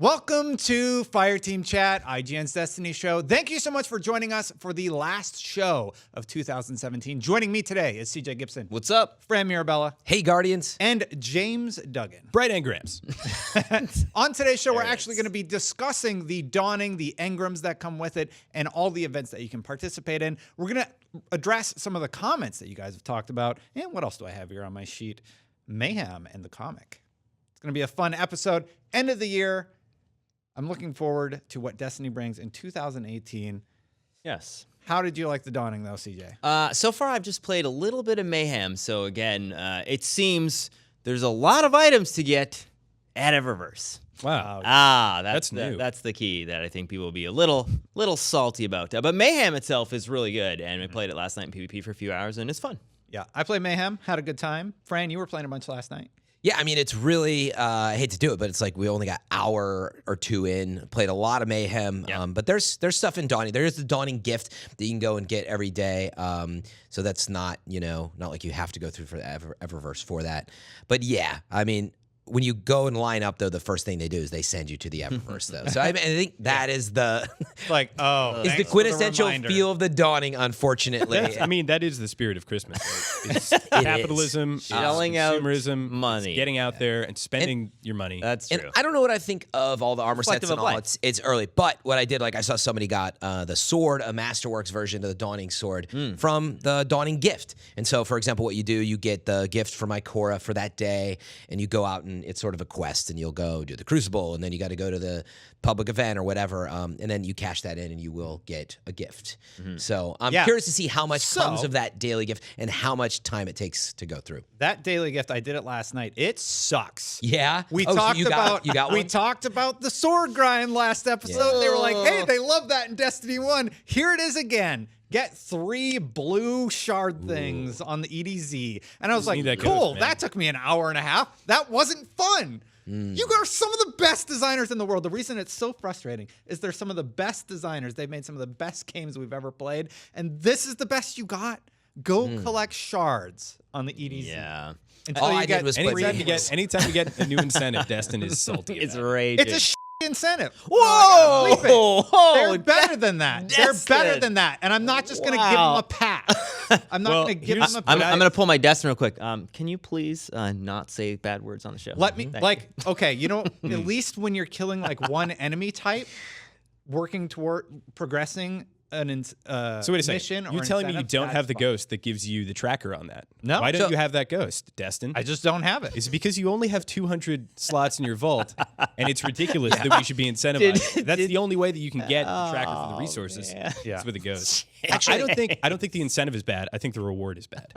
Welcome to Fireteam Chat, IGN's Destiny show. Thank you so much for joining us for the last show of 2017. Joining me today is CJ Gibson. What's up? Fran Mirabella. Hey, Guardians. And James Duggan. Bright engrams. On today's show, we're actually going to be discussing the dawning, the engrams that come with it, and all the events that you can participate in. We're going to address some of the comments that you guys have talked about. And what else do I have here on my sheet? Mayhem and the comic. It's going to be a fun episode. End of the year. I'm looking forward to what Destiny brings in 2018. Yes. How did you like the dawning, though, CJ? So far, I've just played a little bit of Mayhem. So again, it seems there's a lot of items to get at Eververse. Wow. That's new. That's the key that I think people will be a little salty about. But Mayhem itself is really good, and we played it last night in PvP for a few hours, and it's fun. Yeah, I played Mayhem, had a good time. Fran, you were playing a bunch last night. Yeah, I mean, it's really, I hate to do it, but it's like we only got an hour or two in, played a lot of Mayhem, Yeah. But there's stuff in Dawning. There is the Dawning gift that you can go and get every day, so that's not, not like you have to go through for the Eververse for that. But yeah, I mean, when you go and line up, though, the first thing they do is they send you to the Eververse, though. So I think that is the Like, is the quintessential feel of the Dawning, unfortunately. I mean, that is the spirit of Christmas. Right? It's capitalism, Shelling out consumerism, money. it's getting out there and spending your money. That's true. And I don't know what I think of all the armor sets Reflective and of all. life. It's early, but what I did, like I saw somebody got the sword, a Masterworks version of the Dawning sword from the Dawning gift. And so, for example, what you do, you get the gift from Ikora for that day, and you go out and it's sort of a quest, and you'll go do the Crucible, and then you got to go to the public event or whatever, and then you cash that in, and you will get a gift. So I'm curious to see how much comes of that daily gift and how much time it takes to go through. That daily gift, I did it last night. It sucks. Yeah, We so talked you about got we one? talked about the sword grind last episode. They were like, "Hey, they love that in Destiny 1. Here it is again. Get 3 blue shard things on the EDZ." And I was like, need that "Cool, ghost, man." that took me an hour and a half. That wasn't fun." You are some of the best designers in the world. The reason it's so frustrating is they're some of the best designers. They've made some of the best games we've ever played, and this is the best you got. Go collect shards on the EDZ. Yeah. Until All you I get did was play Anytime you get a new incentive, Destin is salty. It's about it. raging. It's a incentive. Whoa! Leave it. They're Whoa! better than that. They're better Destin. than that. And I'm not just going to give them Wow. a pat. I'm not Well, going to give here's- them a I'm pat. going to pull my Destin real quick. Can you please not say bad words on the show? Let me, Thank you. okay, at least when you're killing like one enemy type, working toward progressing an So wait a mission second. or You're telling me you incentive, don't that's have the fine. ghost that gives you the tracker on that? No. Why don't So- you have that ghost, Destin? I just don't have it. Is it because you only have 200 slots in your vault, and it's ridiculous that we should be incentivized? That's the only way that you can get the tracker for the resources. man. Is with a ghost. Actually, I don't think the incentive is bad. I think the reward is bad.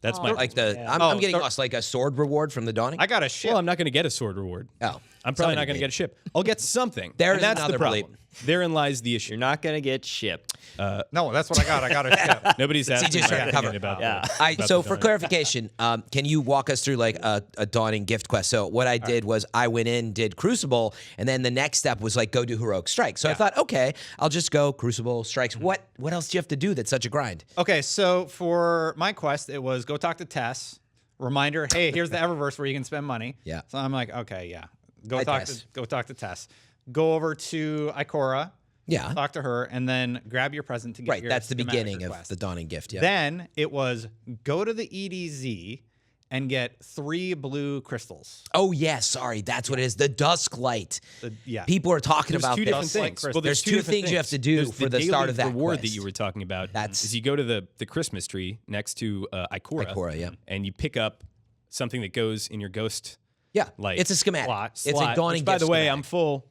That's my like the perspective. I'm getting lost, like a sword reward from the Dawning. I got a ship. Well, I'm not going to get a sword reward. Oh, I'm probably not going to get a ship. I'll get something. There's and that's the another problem. bleep. Therein lies the issue. You're not going to get shipped. No, that's what I got. I got a ship. Nobody's asking CJ's my trying to cover opinion it. about Yeah. about So the for Dawning. clarification, can you walk us through like a Dawning gift quest? So what I did was I went in, did Crucible, and then the next step was like go do Heroic Strike. So I thought, okay, I'll just go Crucible, Strikes. What else do you have to do that's such a grind? Okay, so for my quest, it was go talk to Tess. Reminder, hey, here's the Eververse where you can spend money. Yeah. So I'm like, okay, yeah. Hi, Go Tess. talk to Tess. Go over to Ikora. Yeah. Talk to her, and then grab your present to get Right, your that's the schematic beginning of request. the Dawning gift. Yeah. Then it was go to the EDZ and get 3 blue crystals. Oh yeah, sorry, that's what it is. The Dusk Light. Yeah. People are talking There's about two this. different things. crystal. There's two different things you have to do There's for the daily start of that reward quest. that you were talking about. That's- is you go to the Christmas tree next to Ikora. Ikora, yeah. And you pick up something that goes in your ghost Yeah, light. it's a schematic. Slot. It's a slot, Dawning which, by gift the way, schematic. I'm full.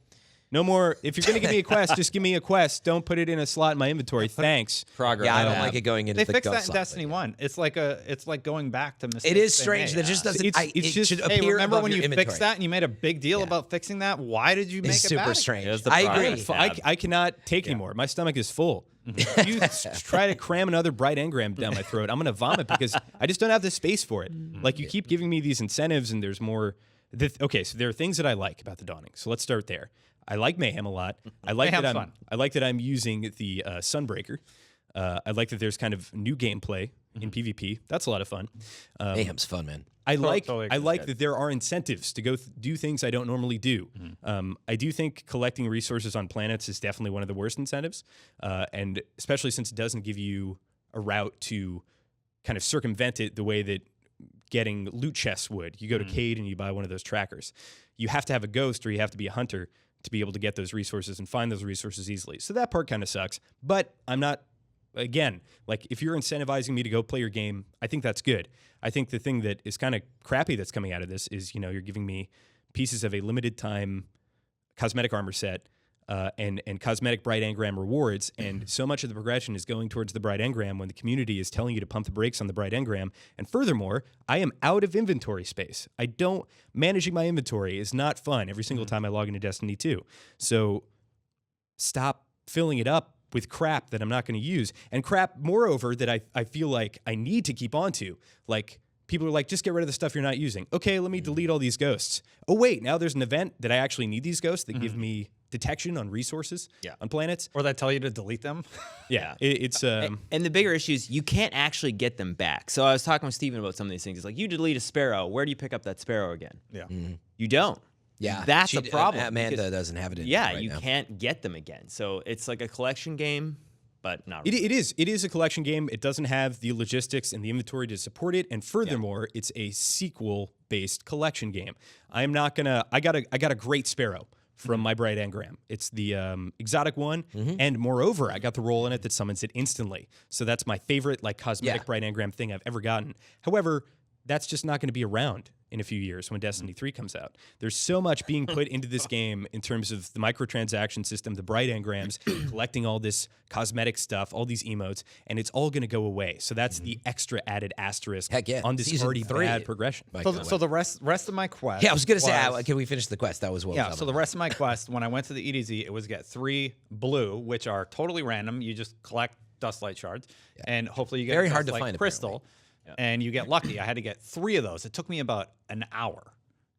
No more. If you're going to give me a quest, just give me a quest. Don't put it in a slot in my inventory. Thanks. Progress. Yeah, I don't tab. like it going into They the fixed that ghost in slot, Destiny but- 1. It's like going back to mistakes. It is they strange made. that just doesn't. It's it just- should Hey, Hey, appear remember above when your you inventory. fixed that and you made a big deal about fixing that? Why did you make It's it super bad? strange. There's the I progress agree. tab. I cannot take anymore. My stomach is full. You try to cram another bright engram down my throat, I'm going to vomit because I just don't have the space for it. Like, you keep giving me these incentives, and there's more. Okay, so there are things that I like about the Dawning. So let's start there. I like Mayhem a lot. I like Mayhem's that fun. I like that I'm using the Sunbreaker. I like that there's kind of new gameplay in PvP. That's a lot of fun. Mayhem's fun, man. I like totally that there are incentives to go do things I don't normally do. I do think collecting resources on planets is definitely one of the worst incentives, and especially since it doesn't give you a route to kind of circumvent it the way that getting loot chests would. You go to Cade and you buy one of those trackers. You have to have a ghost or you have to be a hunter to be able to get those resources and find those resources easily. So that part kind of sucks, but I'm not, again, like if you're incentivizing me to go play your game, I think that's good. I think the thing that is kind of crappy that's coming out of this is, you know, you're giving me pieces of a limited time cosmetic armor set and cosmetic bright engram rewards, and so much of the progression is going towards the bright engram when the community is telling you to pump the brakes on the bright engram. And furthermore, I am out of inventory space. Managing my inventory is not fun every single time I log into Destiny 2. So stop filling it up with crap that I'm not going to use, and crap, moreover, that I feel like I need to keep on to. Like, people are like, just get rid of the stuff you're not using. Okay, let me delete all these ghosts. Oh, wait, now there's an event that I actually need these ghosts that give me detection on resources on planets. Or that tell you to delete them. Yeah, it's... And the bigger issue is you can't actually get them back. So I was talking with Steven about some of these things. It's like, you delete a sparrow. Where do you pick up that sparrow again? Yeah. You don't. Yeah, That's a problem. Amanda doesn't have it in Yeah, right you now. can't get them again. So it's like a collection game, but not It really. It is a collection game. It doesn't have the logistics and the inventory to support it, and furthermore, it's a sequel-based collection game. I'm not gonna. I got a great sparrow from my bright engram. It's the exotic one, and moreover, I got the roll in it that summons it instantly. So that's my favorite like cosmetic bright engram thing I've ever gotten. However, that's just not going to be around in a few years when Destiny 3 comes out. There's so much being put into this game in terms of the microtransaction system, the bright engrams, collecting all this cosmetic stuff, all these emotes, and it's all going to go away. So that's the extra added asterisk Heck yeah. on this Season already 3. bad progression. So the rest of my quest. Yeah, I was gonna say, was- can we finish the quest? That was what. Yeah, was so the rest of my quest, when I went to the EDZ, it was get 3 blue, which are totally random. You just collect dust light shards, and hopefully you get Very a hard dust to light find, crystal, and you get lucky. I had to get 3 of those. It took me about an hour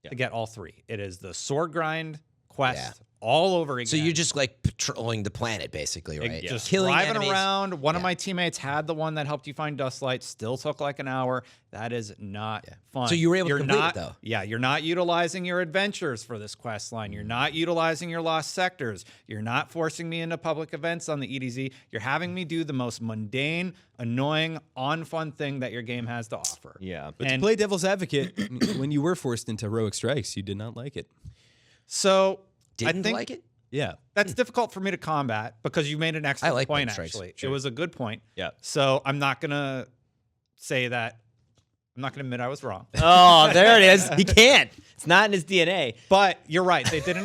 to get all 3. It is the sword grind quest all over again. So you're just like patrolling the planet, basically, right? Just Killing driving enemies. around. One of my teammates had the one that helped you find dust lights. Still took like an hour. That is not fun. So you were able to complete it, not, though. Yeah, you're not utilizing your adventures for this quest line. You're not utilizing your lost sectors. You're not forcing me into public events on the EDZ. You're having me do the most mundane, annoying, unfun thing that your game has to offer. Yeah. But to play devil's advocate, when you were forced into heroic strikes, you did not like it. So Didn't I think like it. Yeah. that's difficult for me to combat because you made an excellent like point, bone strikes. actually. Sure. It was a good point. Yeah. So I'm not going to say that. I'm not going to admit I was wrong. Oh, there it is. He can't. It's not in his DNA. But you're right. They did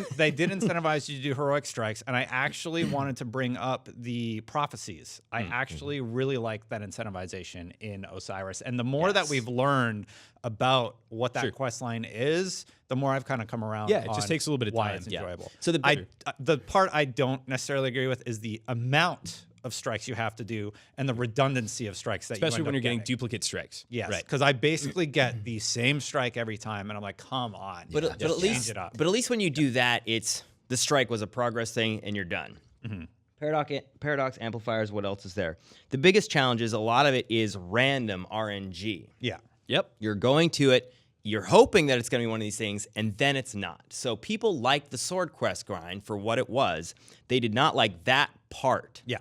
incentivize you to do heroic strikes, and I actually wanted to bring up the prophecies. I actually really like that incentivization in Osiris, and the more that we've learned about what that quest line is, the more I've kind of come around. Yeah, it just on takes a little bit of why time. it's Yeah. enjoyable. So the part I don't necessarily agree with is the amount of strikes you have to do and the redundancy of strikes that Especially you end when up you're getting getting. duplicate strikes. Yes, Right. because I basically get the same strike every time, and I'm like, come on, But, just but at least, change it up. but at least when you do that, it's the strike was a progress thing, and you're done. Paradox amplifiers. What else is there? The biggest challenge is a lot of it is random RNG. Yeah. Yep. You're going to it. You're hoping that it's going to be one of these things, and then it's not. So people liked the sword quest grind for what it was. They did not like that part. Yeah.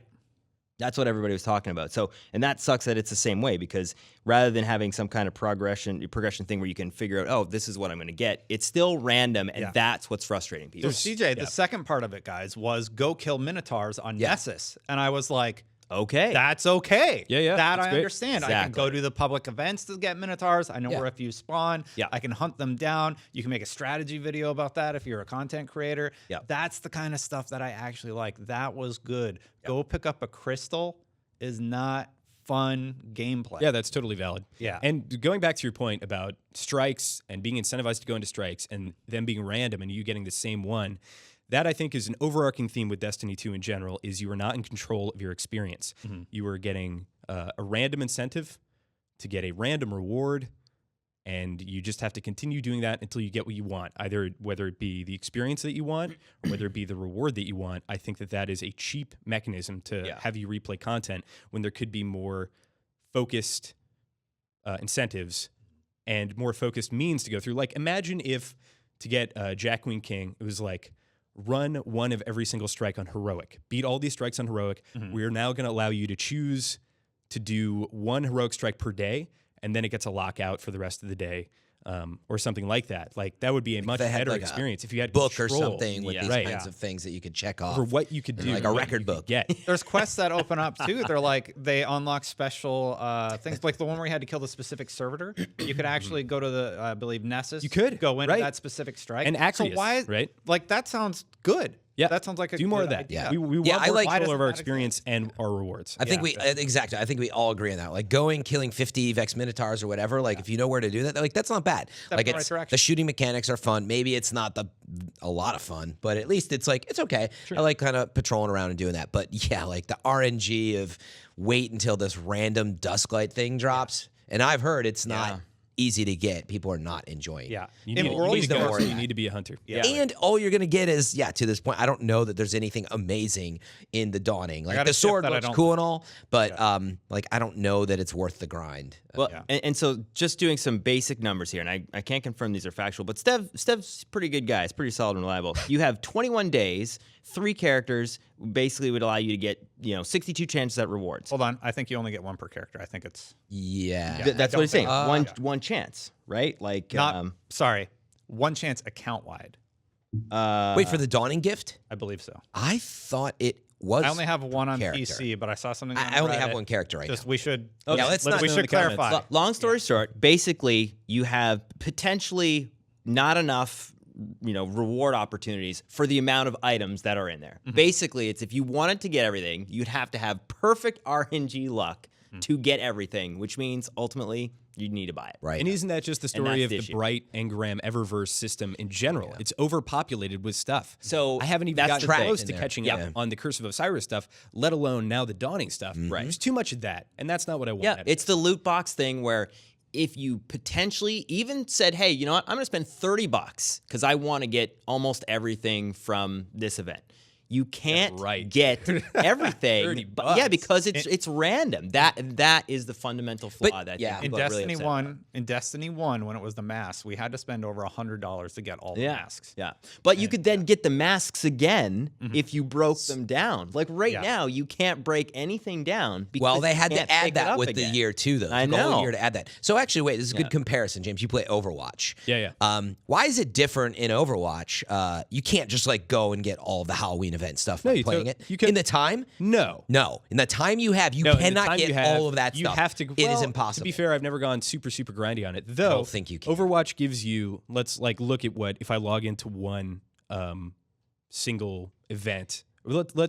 That's what everybody was talking about. So, and that sucks that it's the same way, because rather than having some kind of progression thing where you can figure out, oh, this is what I'm going to get, it's still random, and that's what's frustrating people. So CJ, the second part of it, guys, was go kill Minotaurs on Nessus. And I was like, Okay. that's okay. Yeah, yeah, That that's I great. understand. I can Exactly. go to the public events to get Minotaurs. I know where a few spawn. Yeah. I can hunt them down. You can make a strategy video about that if you're a content creator. Yeah. That's the kind of stuff that I actually like. That was good. Go pick up a crystal is not fun gameplay. Yeah, that's totally valid. Yeah. And going back to your point about strikes and being incentivized to go into strikes and them being random and you getting the same one, that I think is an overarching theme with Destiny 2 in general, is you are not in control of your experience. You are getting a random incentive to get a random reward, and you just have to continue doing that until you get what you want, either whether it be the experience that you want or whether it be the reward that you want. I think that that is a cheap mechanism to have you replay content when there could be more focused incentives and more focused means to go through. Like, imagine if to get Jack, Queen, King, it was like run one of every single strike on heroic, beat all these strikes on heroic. We're now going to allow you to choose to do one heroic strike per day, and then it gets a lockout for the rest of the day. Or something like that. Like, that would be a much better experience if you had book control. or something with these kinds of things that you could check off. For what you could do. Like a record book. Yeah. There's quests that open up too. They're like, they unlock special things, like the one where you had to kill the specific servitor. You could actually go to the, I believe, Nessus. You could, go into right. that specific strike. And Axios, so why, right? Like, that sounds good. Yeah, that sounds like a do more good of that. idea. We want I more like- control Why over our doesn't that experience and our rewards. I think exactly. I think we all agree on that. Like killing 50 Vex Minotaurs or whatever. Like if you know where to do that, like that's not bad. Step like in the it's right direction. the shooting mechanics are fun. Maybe it's not a lot of fun, but at least it's like it's okay. I like kind of patrolling around and doing that. But yeah, like the RNG of wait until this random Dusklight thing drops, and I've heard it's not easy to get. People are not enjoying it. Yeah. You In need, world you need to don't go, worry so about you it. need to be a hunter. Yeah. And all you're gonna get is to this point. I don't know that there's anything amazing in the Dawning. Like got the a tip sword that I looks don't cool and all, but like I don't know that it's worth the grind. Well, and so just doing some basic numbers here, and I can't confirm these are factual, but Stev's a pretty good guy. It's pretty solid and reliable. You have 21 days, 3 characters, basically would allow you to get 62 chances at rewards. Hold on. I think you only get one per character. I think it's That's what he's saying. One chance, right? Like not. Sorry, one chance account wide. Wait for the Dawning gift. I believe so. I thought it was. I only have one on character. PC, but I saw something. I only have one character right Just now. we should. Yeah, let's not we know in should the comments. clarify. long story short, basically you have potentially not enough reward opportunities for the amount of items that are in there. Basically, it's if you wanted to get everything, you'd have to have perfect RNG luck to get everything, which means ultimately you need to buy it. Right. And isn't that just the story that's of the the issue. Bright Engram Eververse system in general? It's overpopulated with stuff. So I haven't even that's gotten the thing. close in to there. catching Yeah. up on the Curse of Osiris stuff, let alone now the Dawning stuff. Right. There's too much of that, and that's not what I want. Yeah, out of it's this. the loot box thing where if you potentially even said, hey, you know what, I'm going to spend $30 because I want to get almost everything from this event. You can't right. get everything. $30. Yeah, because it's random. That is the fundamental flaw that yeah. I think In people are really Destiny upset 1, about. in Destiny 1, when it was the mask, we had to spend over $100 to get all the masks. Yeah, but you could then get the masks again if you broke them down. Like right now, you can't break anything down. Because Well, they you had can't to add pick it that up with again. the year too, though. I It took a whole know. year to add that. So actually, wait, this is a good comparison, James. You play Overwatch. Yeah. Why is it different in Overwatch? You can't just like go and get all of the Halloween event stuff by you playing took- it. you can- in the time? No. In the time you have, you No, in the cannot time get you have, all of that you stuff. have to. It is well, impossible. To be fair, I've never gone super grindy on it. Though, don't think you can. Overwatch gives you. Let's like look at what if I log into one single event.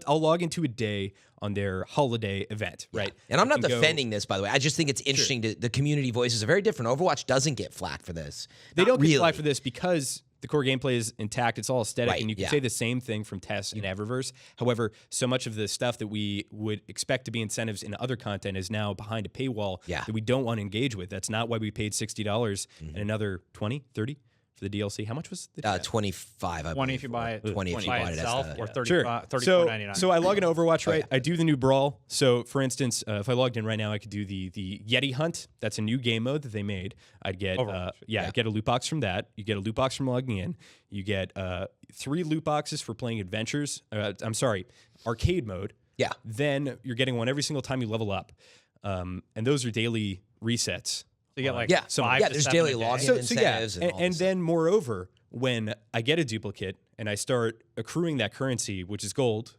I'll log into a day on their holiday event, right? And I'm I not can go- defending this, by the way. I just think it's interesting. The community voices are very different. Overwatch doesn't get flack for this. They Not don't really. get flack for this because the core gameplay is intact. It's all aesthetic, Right, and you can yeah. say the same thing from TES and Eververse. However, so much of the stuff that we would expect to be incentives in other content is now behind a paywall that we don't want to engage with. That's not why we paid $60 and another 20, 30 for the DLC. How much was the DLC? 25. I 20 believe, if you buy it 20 if you by bought it as itself, the- or 30, Sure. $34.99. So I log into Overwatch, right? I do the new brawl. So for instance, if I logged in right now, I could do the Yeti Hunt. That's a new game mode that they made. I'd get I'd get a loot box from that. You get a loot box from logging in. You get 3 loot boxes for playing adventures. Arcade mode. Yeah. Then you're getting one every single time you level up, and those are daily resets. So you get like Yeah. 5 to there's 7 daily a day. login incentives and all and this then moreover, when I get a duplicate and I start accruing that currency, which is gold,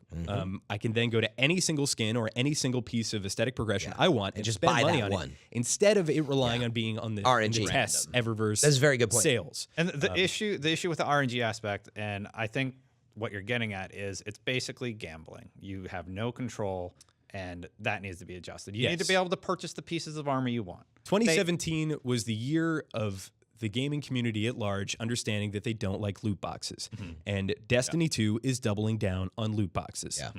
I can then go to any single skin or any single piece of aesthetic progression I want and just spend buy money that on one. it instead of it relying on being on the RNG. TES, Eververse. That's a very good point. Sales. And the issue with the RNG aspect, and I think what you're getting at is it's basically gambling. You have no control, and that needs to be adjusted. You need to Yes. be able to purchase the pieces of armor you want. 2017 was the year of the gaming community at large understanding that they don't like loot boxes. And Destiny 2 is doubling down on loot boxes. Yeah.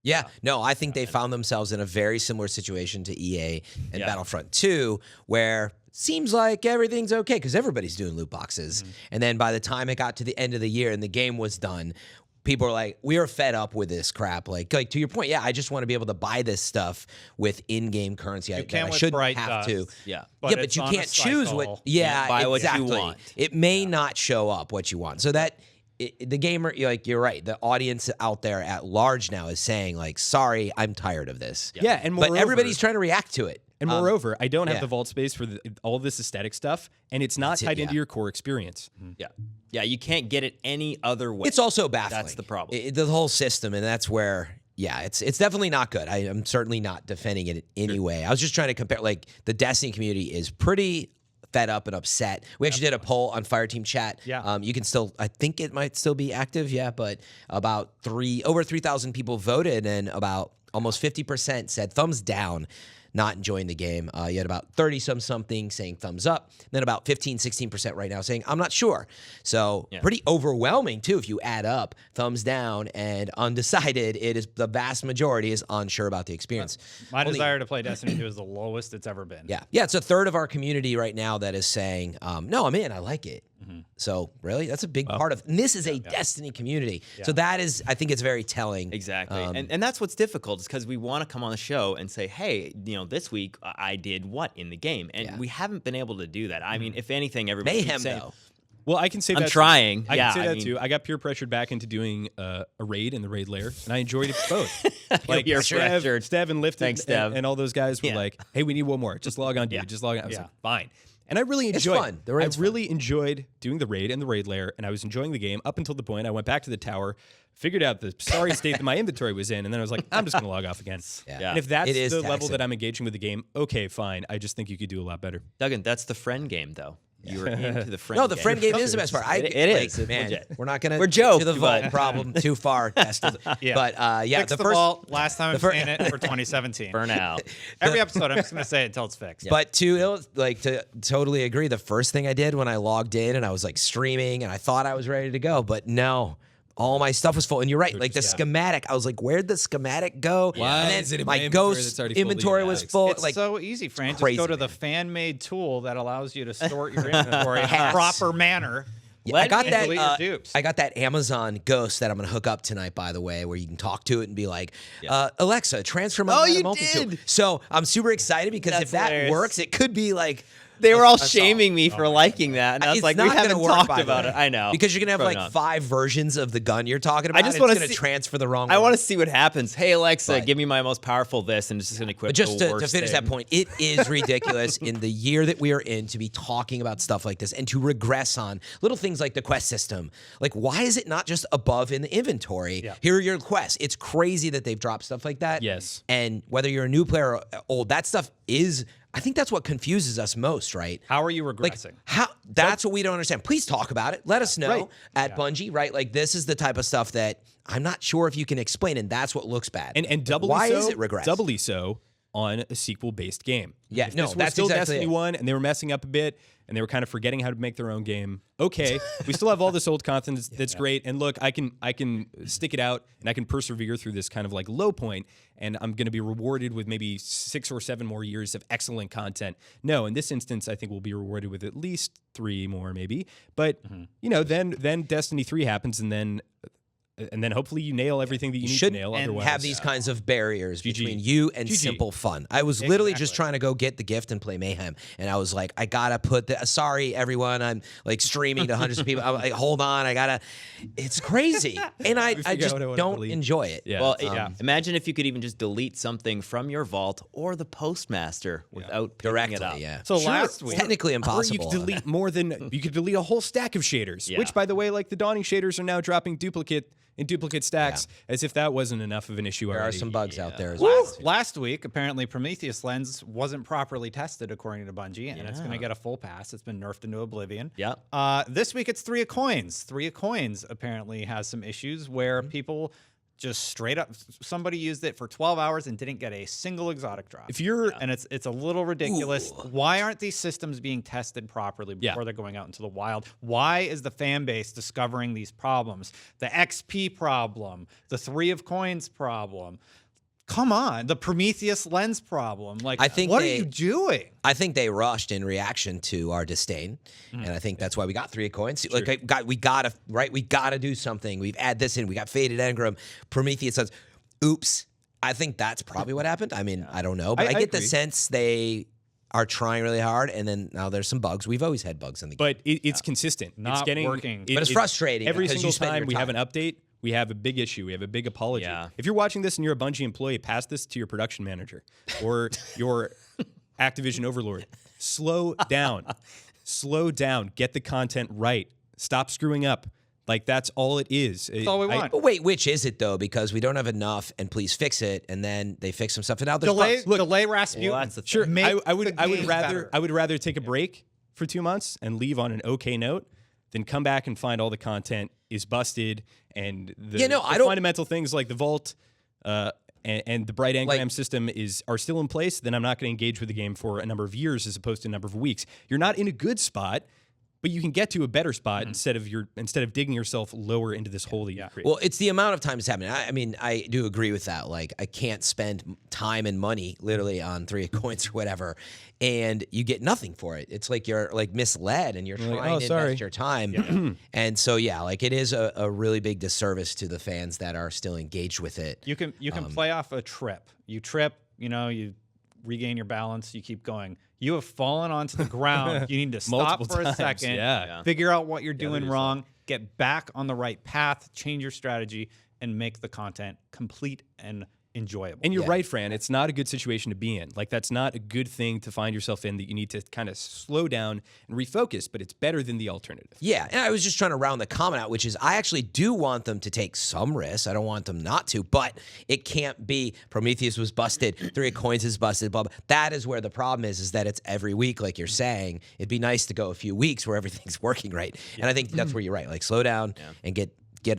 Yeah, no, I think they found themselves in a very similar situation to EA and Battlefront 2, where it seems like everything's okay because everybody's doing loot boxes. And then by the time it got to the end of the year and the game was done, people are like, we are fed up with this crap. Like to your point, yeah, I just want to be able to buy this stuff with in-game currency. You can I with shouldn't Bright have to. Dust. Yeah. But you can't choose what. Yeah, buy what you exactly. want. It may not show up what you want. So that the gamer, you're right. The audience out there at large now is saying like, sorry, I'm tired of this. Yeah, and but moreover, everybody's trying to react to it. And moreover, I don't have yeah. the vault space for all of this aesthetic stuff, and it's not tied into your core experience. Yeah. Yeah, you can't get it any other way. It's also baffling. That's the problem. The whole system, and that's where, yeah, it's definitely not good. I am certainly not defending it in any way. I was just trying to compare, like, the Destiny community is pretty fed up and upset. We actually did a poll on Fireteam chat. Yeah. You can still, I think it might still be active, yeah, but about over 3,000 people voted, and about almost 50% said thumbs down, not enjoying the game. You had about 30-something saying thumbs up, then about 16% right now saying, I'm not sure. So pretty overwhelming, too, if you add up thumbs down and undecided. It is the vast majority is unsure about the experience. My desire to play Destiny 2 is the lowest it's ever been. Yeah, it's a third of our community right now that is saying, no, I'm in, I like it. So really, that's a big part of, and this is a Destiny community. So that is, I think it's very telling. Exactly. And that's what's difficult is because we want to come on the show and say, hey, this week I did what in the game? And we haven't been able to do that. I mean, if anything, everybody Mayhem, keeps saying, though. Well, I can say I'm that. trying. I Yeah, can say I that mean- too. I got peer pressured back into doing a raid in the raid lair, and I enjoyed it both. Like Peer pressured. Stev and Lifted Thanks, Stev. and all those guys were Yeah. like, hey, we need one more. Just log on, dude. Just log on. I was like, fine. And I really enjoyed fun. The raid's I really enjoyed doing the raid and the raid lair, and I was enjoying the game up until the point I went back to the tower, figured out the sorry state that my inventory was in, and then I was like, I'm just going to log off again. Yeah. And if that's It is the level taxing. that I'm engaging with the game, okay, fine. I just think you could do a lot better. Duggan, that's the friend game, though. You were into the friend No, the game. friend game is the best part. It is. It's man. legit. We're not going to We're to joked, the vault but- problem too far. But yeah, Fix the first. vault. Last time I've seen it for 2017. For now. Every episode, I'm just going to say it until it's fixed. But to totally agree, the first thing I did when I logged in and I was like streaming and I thought I was ready to go, but no. All my stuff was full. And you're right, like the schematic, I was like, where'd the schematic go? Why And is it then in my my inventory ghost that's already full? inventory was Yeah. full. It's Like, so easy, Fran. Just crazy, go to the man. fan-made tool that allows you to sort your inventory in a proper manner. I got and delete that. your dupes. I got that Amazon Ghost that I'm gonna hook up tonight. By the way, where you can talk to it and be like, "Alexa, transfer my you multi-tool." did? So I'm super excited because That's if that hilarious. works, it could be like They were all a solve. shaming me for liking that, and I was It's like, not we gonna haven't work, talked by the about way. it. I know. Because you're gonna have Probably like not. 5 versions of the gun you're talking about. I just want it's to gonna transfer the wrong. I one. want to see what happens. Hey, Alexa, But- give me my most powerful this, and it's just going to equip But just the to worst finish thing. that point, it is ridiculous in the year that we are in to be talking about stuff like this and to regress on little things like the quest system. Like, why is it not just above in the inventory? Yeah. Here are your quests. It's crazy that they've dropped stuff like that. Yes. And whether you're a new player or old, that stuff is, I think that's what confuses us most, right? How are you Like, regressing? how? That's what we don't understand. Please talk about it. Let us know Right. at Bungie, right? Like, this is the type of stuff that I'm not sure if you can explain, and that's what looks bad. And doubly why so, is it regress? doubly so on a sequel-based game. Yeah, If no, this were that's still exactly Destiny it. 1, and they were messing up a bit, and they were kind of forgetting how to make their own game. Okay, we still have all this old content that's great, and look, I can stick it out, and I can persevere through this kind of like low point, and I'm going to be rewarded with maybe 6 or 7 more years of excellent content. No, in this instance, I think we'll be rewarded with at least 3 more, maybe. But then Destiny 3 happens, and then hopefully you nail everything that you need to shouldn't nail. and Otherwise, have these kinds of barriers GG. between you and GG. simple fun. I was literally just Exactly. trying to go get the gift and play Mayhem, and I was like, I gotta put the. Sorry, everyone, I'm like streaming to hundreds of people. I'm like, hold on, I gotta. It's crazy, and I figure just out what I wanna don't delete. enjoy it. Yeah. Well, it's- imagine if you could even just delete something from your vault or the postmaster without picking Directly, it up. yeah. So Sure, last week, technically Or impossible. you could delete more than you could delete a whole stack of shaders. Yeah. Which, by the way, like the Dawning shaders are now dropping duplicate stacks, as if that wasn't enough of an issue There are already. some bugs out there as well. last week, apparently Prometheus Lens wasn't properly tested according to Bungie, and it's going to get a full pass. It's been nerfed into oblivion. Yeah. This week it's 3 of Coins. 3 of Coins apparently has some issues where people just straight up, somebody used it for 12 hours and didn't get a single exotic drop. If you're And it's a little ridiculous. Why aren't these systems being tested properly before Yeah. they're going out into the wild? Why is the fan base discovering these problems? The XP problem, the 3 of Coins problem. come on, the Prometheus lens problem. Like, I think what are you doing? I think they rushed in reaction to our disdain, and I think that's why we got 3 coins. Like, we gotta do something. We've add this in. We got faded engram. Prometheus says, "Oops." I think that's probably what happened. I mean, I don't know, but I get the agree. sense they are trying really hard, and then now there's some bugs. We've always had bugs in the game. But it's consistent. Not it's getting working. But it's frustrating Every because single you spend time your we have time. an update, we have a big issue. We have a big apology. Yeah. If you're watching this and you're a Bungie employee, pass this to your production manager or your Activision overlord. Slow down. Slow down. Get the content right. Stop screwing up. Like, that's all it is. That's all we want. But wait, which is it though? Because we don't have enough, and please fix it. And then they fix some stuff, and now there's bugs. Delay Rasputin. Well, that's the thing. Sure, Make I would the game rather better. I would rather take a break for 2 months and leave on an okay note than come back and find all the content is busted and the, I the don't- fundamental things like the vault and the bright engram Like- system are still in place. Then I'm not going to engage with the game for a number of years as opposed to a number of weeks. You're not in a good spot, but you can get to a better spot instead of digging yourself lower into this hole that you create. Well, it's the amount of time it's happening. I mean, I do agree with that. Like, I can't spend time and money literally on 3 coins or whatever, and you get nothing for it. It's like you're like misled, and you're like, trying "Oh, to sorry." invest your time. And so, yeah, like it is a really big disservice to the fans that are still engaged with it. You can play off a trip. You trip, you regain your balance, you keep going. You have fallen onto the ground. You need to stop Multiple for a times, second, yeah. figure out what you're doing yourself. wrong, get back on the right path, change your strategy, and make the content complete and enjoyable. And you're right, Fran. It's not a good situation to be in. Like, that's not a good thing to find yourself in, that you need to kind of slow down and refocus, but it's better than the alternative. Yeah, and I was just trying to round the comment out, which is I actually do want them to take some risks. I don't want them not to, but it can't be Prometheus was busted, 3 coins is busted, blah, blah. That is where the problem is that it's every week, like you're saying. It'd be nice to go a few weeks where everything's working right. And I think that's where you're right. Like, slow down and get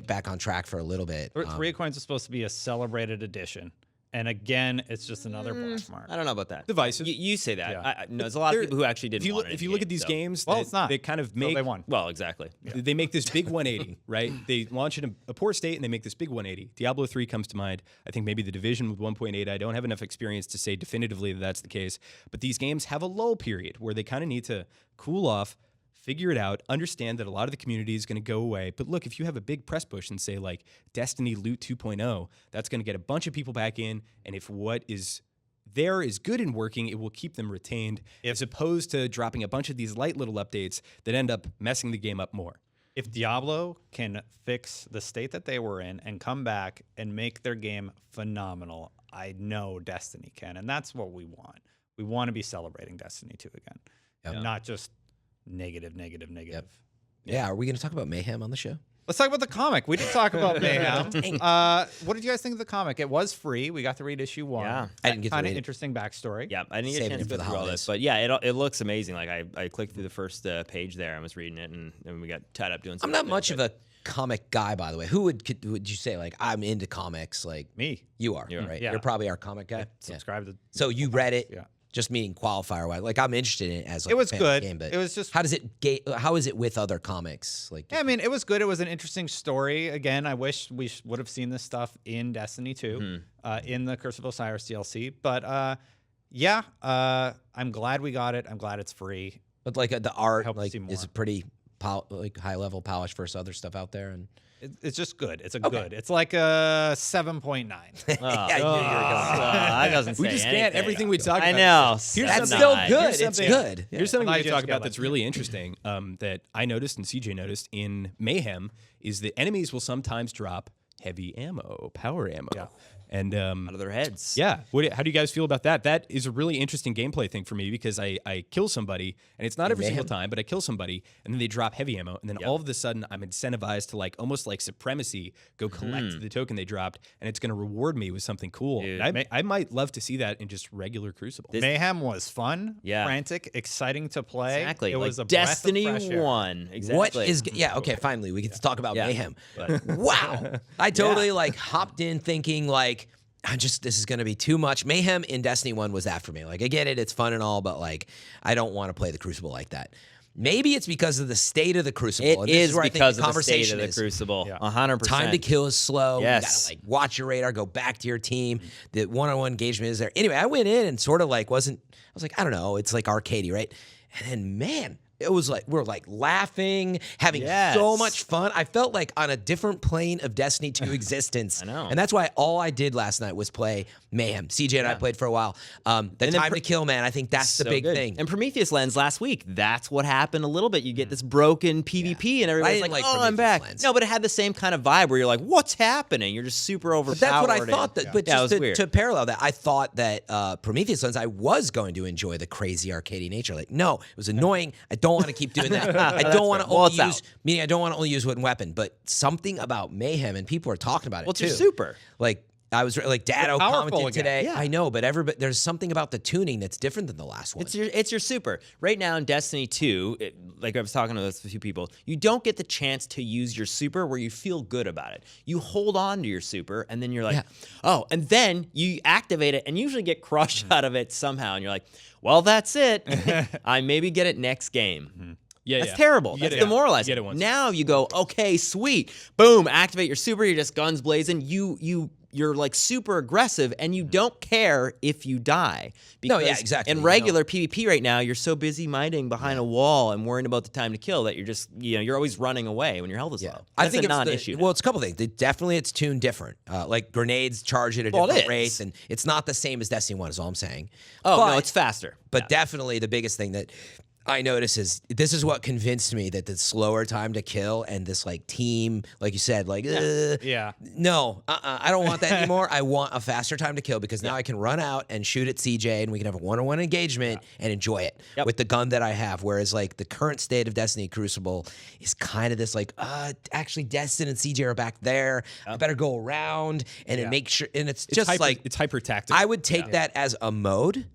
back on track for a little bit. 3 coins is supposed to be a celebrated edition. And again, it's just another black mark. I don't know about that. Divisive. You say that. Yeah. No, there's a lot of people who actually didn't want it. If you look at these games, Well, it's not. they kind of So make they won. Well, exactly. They make this big 180, right? They launch in a poor state and they make this big 180. Diablo 3 comes to mind. I think maybe The Division with 1.8. I don't have enough experience to say definitively that that's the case. But these games have a lull period where they kind of need to cool off, figure it out, understand that a lot of the community is going to go away. But look, if you have a big press push and say like Destiny Loot 2.0, that's going to get a bunch of people back in. And if what is there is good and working, it will keep them retained, as opposed to dropping a bunch of these light little updates that end up messing the game up more. If Diablo can fix the state that they were in and come back and make their game phenomenal, I know Destiny can. And that's what we want. We want to be celebrating Destiny 2 again, not just negative. Yeah, are we going to talk about Mayhem on the show? Let's talk about the comic. We didn't talk about Mayhem. What did you guys think of the comic? It was free. We got to read issue 1. Yeah. I didn't get to Kind read of it. interesting backstory. Yeah, I didn't get a Saving chance it to for go the through all holidays. this, but yeah, it looks amazing. Like I clicked through the first page there. I was reading it, and we got tied up doing. I'm not much of a comic guy, by the way. Who would you say, like, I'm into comics? Like, Me. you are, Yeah. right? Yeah. You're probably our comic guy. Yeah. Subscribe to. So you read it, Yeah. just meaning qualifier-wise. Like, I'm interested in it as like It was a fan of good. the game, but It was just- how does it how is it with other comics? Like, Yeah, I mean, it was good. It was an interesting story. Again, I wish we would have seen this stuff in Destiny 2, in the Curse of Osiris DLC. But I'm glad we got it. I'm glad it's free. but like the art, hope to like, see more. is it pretty like high level polish versus other stuff out there? And It's just good. It's a good. It's like a 7.9. yeah, I knew you were going. That doesn't say We just can't. anything. Everything we talk about. I know. Here's That's something- still Nice. good. Here's It's something- good. Yeah. Here's something we Elijah can talk just about got that's that. really interesting that I noticed and CJ noticed in Mayhem is that enemies will sometimes drop heavy ammo, power ammo. Yeah. And Out of their heads. yeah, how do you guys feel about that? That is a really interesting gameplay thing for me because I kill somebody, and it's not every single time, but I kill somebody, and then they drop heavy ammo, and then all of a sudden I'm incentivized to like almost like supremacy, go collect the token they dropped, and it's going to reward me with something cool. Dude. And I might love to see that in just regular Crucible. Mayhem was fun, Yeah. frantic, exciting to play. Exactly. It like was a breath of Destiny fresh air. 1. Exactly. What is okay? Finally, we get to talk about Yeah. Mayhem. But- Wow, I totally like hopped in thinking like this is gonna be too much. Mayhem in Destiny 1 was that for me. Like, I get it, it's fun and all, but like I don't want to play the Crucible like that. Maybe it's because of the state of the Crucible. It and this is where I think because the of the state conversation of the is. Crucible. Yeah. 100%. Time to kill is slow. Yes. You gotta watch your radar, go back to your team. The one-on-one engagement is there. Anyway, I went in and sort of I was like, I don't know, it's like arcadey, right? And then, man, it was like we're laughing, having so much fun. I felt like on a different plane of Destiny 2 existence. I know. And that's why all I did last night was play Mayhem. CJ and I played for a while. The time to kill, man, I think that's the big thing. And Prometheus Lens last week, that's what happened a little bit. You get this broken PvP and everybody's didn't like oh, I'm Prometheus back. Lens. No, but it had the same kind of vibe where you're like, what's happening? You're just super overpowered. But that's what I thought. But it was just weird. to parallel that, I thought that Prometheus Lens, I was going to enjoy the crazy arcadey nature. Like, no, it was annoying. I don't want to keep doing that. I don't want to only use, meaning I don't want to only use one weapon. But something about Mayhem, and people are talking about it Well, it's too. your super. Like, I was like, Dado powerful commented again. today. Yeah. I know, but there's something about the tuning that's different than the last one. It's your super. Right now in Destiny 2, like I was talking to a few people, you don't get the chance to use your super where you feel good about it. You hold on to your super, and then you're like, oh, and then you activate it and usually get crushed out of it somehow. And you're like, well, that's it. I maybe get it next game. Yeah, That's terrible. That's demoralizing. You get it once. Now you go, okay, sweet. Boom, activate your super. You're just guns blazing. You're like super aggressive, and you don't care if you die. No, yeah, Because exactly. In regular PvP right now, you're so busy minding behind a wall and worrying about the time to kill that you're just, you're always running away when your health is low. That's I think a it's non-issue. well, it's a couple things. Definitely, it's tuned different. Like grenades charge at a Well, it different is. rate, and it's not the same as Destiny 1. Is all I'm saying. oh, But- no, it's faster. But definitely the biggest thing that I notice is this is what convinced me that the slower time to kill and this like team, like you said, like no, I don't want that anymore. I want a faster time to kill because now I can run out and shoot at CJ and we can have a one-on-one engagement and enjoy it with the gun that I have. Whereas like the current state of Destiny Crucible is kind of this like, actually Destin and CJ are back there. I better go around and it make sure, and it's just it's hyper tactical. I would take that as a mode.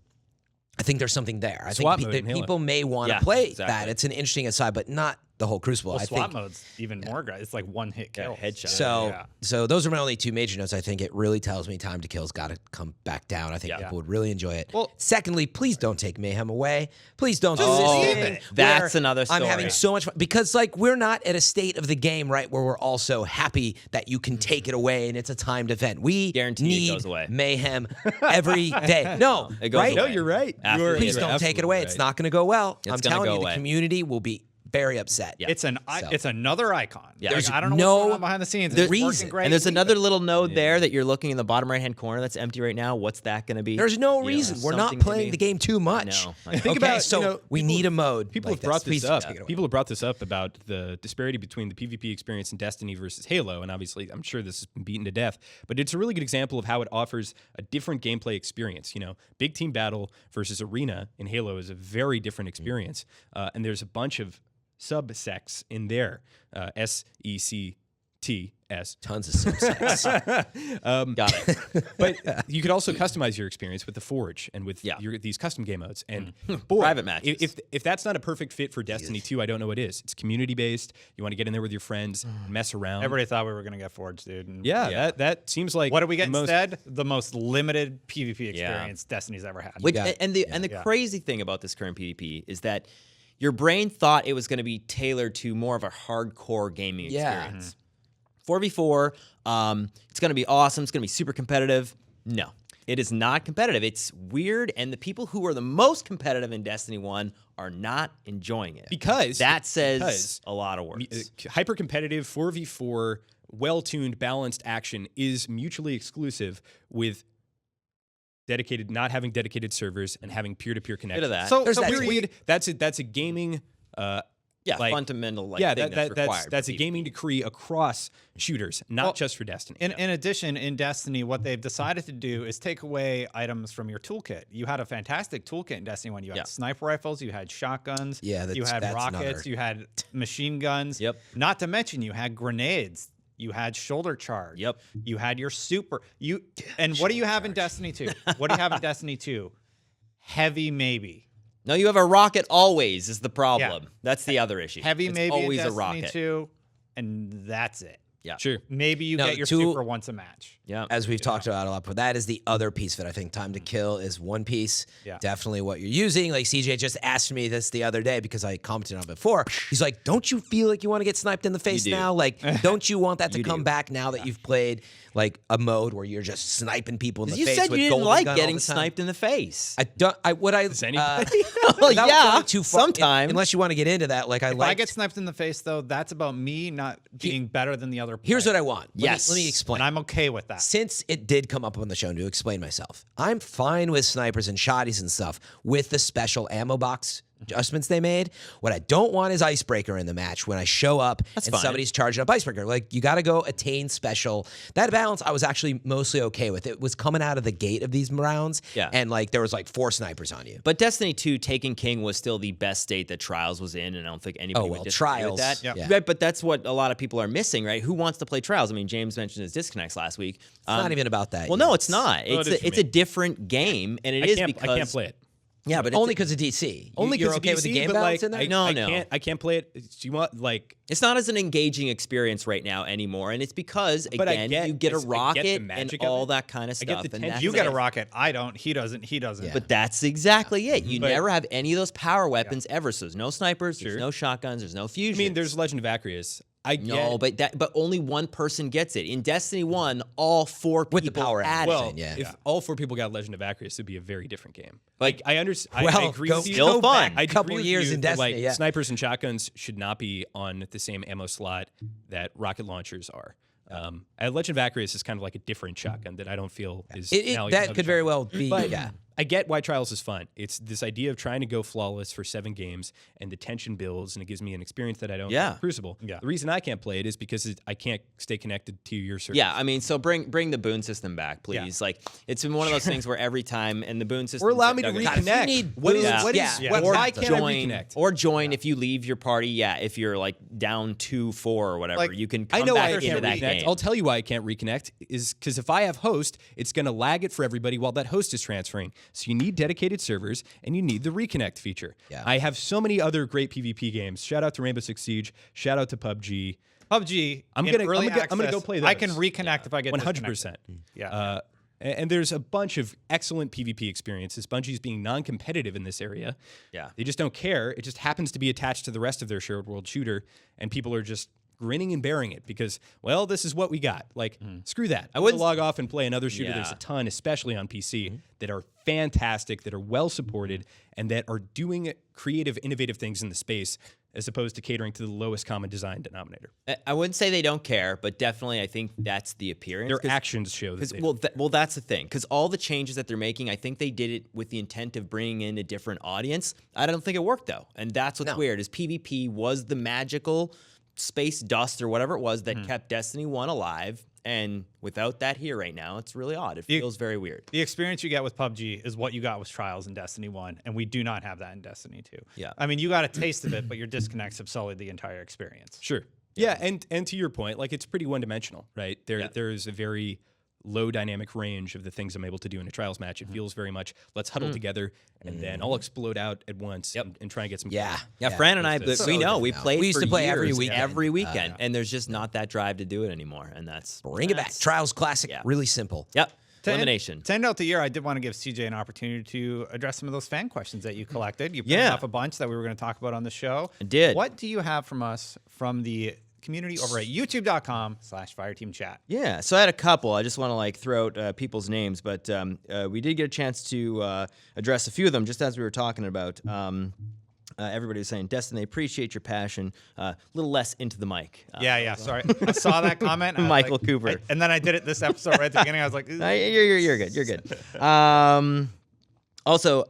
I think there's something there. I SWAT think mode in Halo. people may want to play exactly. that. It's an interesting aside, but not the whole Crucible. Well, I SWAT think mode's even more great. It's like one hit kill. headshot. so those are my only two major notes. I think it really tells me time to kill's got to come back down. I think people would really enjoy it. Well, secondly, please don't take Mayhem away. Please don't. Oh, leave it. that's Where another I'm story. having so much fun because like we're not at a state of the game right where we're also happy that you can take it away and it's a timed event. We Guarantee it need goes away. Mayhem every day. No, It goes right? away. No, you're right. Absolutely. Please don't take it away. It's not going to go well. I'm gonna telling go you, away. the community will be very upset. It's it's another icon. Yeah. Like, There's I don't know no what's going on behind the scenes. It's reason. working great. And there's another little node there that you're looking in the bottom right-hand corner that's empty right now. What's that going to be? There's no reason. We're not something playing maybe? the game too much. No. Think about, so we need a mode. People like have brought Please this up. take it away. People have brought this up about the disparity between the PvP experience in Destiny versus Halo, and obviously, I'm sure this has been beaten to death. But it's a really good example of how it offers a different gameplay experience. Big team battle versus arena in Halo is a very different experience, and there's a bunch of subsects in there. SECTS. Tons of subsets. Got it. But you could also customize your experience with the Forge and with these custom game modes. And boy, Private matches. If that's not a perfect fit for Destiny 2, I don't know what is. It's community based. You want to get in there with your friends, mess around. Everybody thought we were going to get Forge, dude. And That seems like what do we get the most, instead? The most limited PvP experience Destiny's ever had. And the crazy thing about this current PvP is that your brain thought it was going to be tailored to more of a hardcore gaming experience. 4v4, it's going to be awesome. It's going to be super competitive. No, it is not competitive. It's weird, and the people who are the most competitive in Destiny 1 are not enjoying it. because That says a lot of words. hyper competitive 4v4 well-tuned balanced action is mutually exclusive with not having dedicated servers and having peer-to-peer connection. Bit of that. So There's that period. That's a gaming fundamental thing that's required. that's for a PvP. gaming decree across shooters, not just for Destiny. In addition, in Destiny, what they've decided to do is take away items from your toolkit. You had a fantastic toolkit in Destiny 1. You had sniper rifles, you had shotguns, Yeah, you had that's rockets, another- you had machine guns. Yep. Not to mention, you had grenades. You had shoulder charge. Yep. You had your super. What do you have in Destiny 2? What do you have in Destiny 2? Heavy maybe. No, you have a rocket always is the problem. Yeah. That's the other issue. Heavy It's maybe always in a Destiny rocket. 2, and that's it. Yeah. Sure. Maybe you No, get your two- super once a match. Yeah. As we've talked about a lot, but that is the other piece of it. I think time to kill is one piece. Yeah. Definitely what you're using. Like CJ just asked me this the other day because I commented on it before. He's like, don't you feel like you want to get sniped in the face do. now? Like, don't you want that to You come do. back now that you've played like a mode where you're just sniping people in the You face said with you didn't golden like gun all getting the time? sniped in the face. I don't. Does anybody? Well, without yeah, going too far, sometimes. unless you want to get into that, like If I like. get sniped in the face, though, that's about me not being better than the other player. Here's what I want. Yes. Let me explain. And I'm okay with that. Since it did come up on the show, and to explain myself, I'm fine with snipers and shotties and stuff with the special ammo box adjustments they made. What I don't want is icebreaker in the match when I show up and fine. somebody's charging up icebreaker. Like, you got to go attain special. That balance I was actually mostly okay with. It was coming out of the gate of these rounds, Yeah. and like there was like 4 snipers on you. But Destiny 2, taking King was still the best state that Trials was in, and I don't think anybody would disagree Trials, with that. yeah. Right, but that's what a lot of people are missing, right? Who wants to play Trials? I mean, James mentioned his disconnects last week. It's not even about that. Well, yet. no, it's not. Well, It's it is for it's me. a different game, and I because can't play it. Yeah, but Only it's, because of DC. Only you're because okay with the game but balance like, in there. No. I can't play it. Do you want like? it's not as an engaging experience right now anymore, and it's because But I again get- you get a I get the rocket and magic of all it. that kind of I get stuff. the and tension. that's You get a it. rocket. I don't. He doesn't. He doesn't. Yeah. But that's exactly it. You But- never have any of those power weapons ever. So there's no snipers, there's Sure. no shotguns, there's no fusion. I mean, there's Legend of Acreus. I get, no, but only one person gets it. In Destiny 1, all 4 people With the power had ammo. it. well, yeah. if all 4 people got Legend of Acreus, it'd be a very different game. Like, I understand. I Well, agree go- with you. Still go fun. back I a couple agree with years you in that, Destiny. like, Yeah. snipers and shotguns should not be on the same ammo slot that rocket launchers are. Legend of Acreus is kind of like a different shotgun that I don't feel is analogous to That other could very shotguns. well be. But Yeah. I get why Trials is fun. It's this idea of trying to go flawless for 7 games, and the tension builds, and it gives me an experience that I don't get in Crucible. Yeah. The reason I can't play it is because I can't stay connected to your server. Yeah, I mean, so bring the boon system back, please. Like, it's been one of those things where every time, and the boon system. Or allow me to God, if you reconnect. need What is boosts, what yeah. is Yeah. what? Or Why can't I join, reconnect? or join if you leave your party. Yeah, if you're like down 2-4 or whatever, Like, you can I come know why I back into can't that reconnect. game. I'll tell you why I can't reconnect is because if I have host, it's going to lag it for everybody while that host is transferring. So you need dedicated servers and you need the reconnect feature. Yeah. I have so many other great PvP games. Shout out to Rainbow Six Siege. Shout out to PUBG. PUBG. I'm in gonna- early I'm gonna go access, play I can those. reconnect if I get 100%. Yeah. And there's a bunch of excellent PvP experiences. Bungie's being non-competitive in this area. Yeah. They just don't care. It just happens to be attached to the rest of their shared world shooter, and people are just grinning and bearing it because, well, this is what we got. Like, screw that. I would log off and play another shooter. There's Yeah. a ton, especially on PC, that are fantastic, that are well supported, and that are doing creative, innovative things in the space as opposed to catering to the lowest common design denominator. I wouldn't say they don't care, but definitely I think that's the appearance. Their 'cause- actions show that they well, that's the thing. Because all the changes that they're making, I think they did it with the intent of bringing in a different audience. I don't think it worked though, and that's what's weird. Is PvP was the magical space dust or whatever it was that kept Destiny 1 alive, and without that here right now, it's really odd. It feels very weird. The experience you get with PUBG is what you got with Trials in Destiny 1, and we do not have that in Destiny 2. Yeah. I mean, you got a taste of it, but your disconnects have sullied the entire experience. Sure. Yeah, and to your point, like it's pretty one-dimensional, right? There is a very low dynamic range of the things I'm able to do in a trials match. It feels very much let's huddle together and then I'll explode out at once and try and get some. Yeah. Yeah, Fran and I, It's we so know we different now. played. We used for to play every years, weekend. every weekend, and there's just not that drive to do it anymore, and that's Bring it back. Trials Classic. Yeah. Really simple. Yep, To end- elimination. To end out the year, I did want to give CJ an opportunity to address some of those fan questions that you collected. You put Yeah. off a bunch that we were going to talk about on the show. I did. What do you have from us from the community over at youtube.com/fireteamchat? Yeah, so I had a couple. I just want to like throw out people's names, but we did get a chance to address a few of them just as we were talking about. Everybody was saying, Destiny, appreciate your passion. A little less into the mic. Yeah, sorry. I saw that comment. and I was Michael like- Cooper. and then I did it this episode right at the beginning. I was like, "Ugh." You're good. You're good. Also,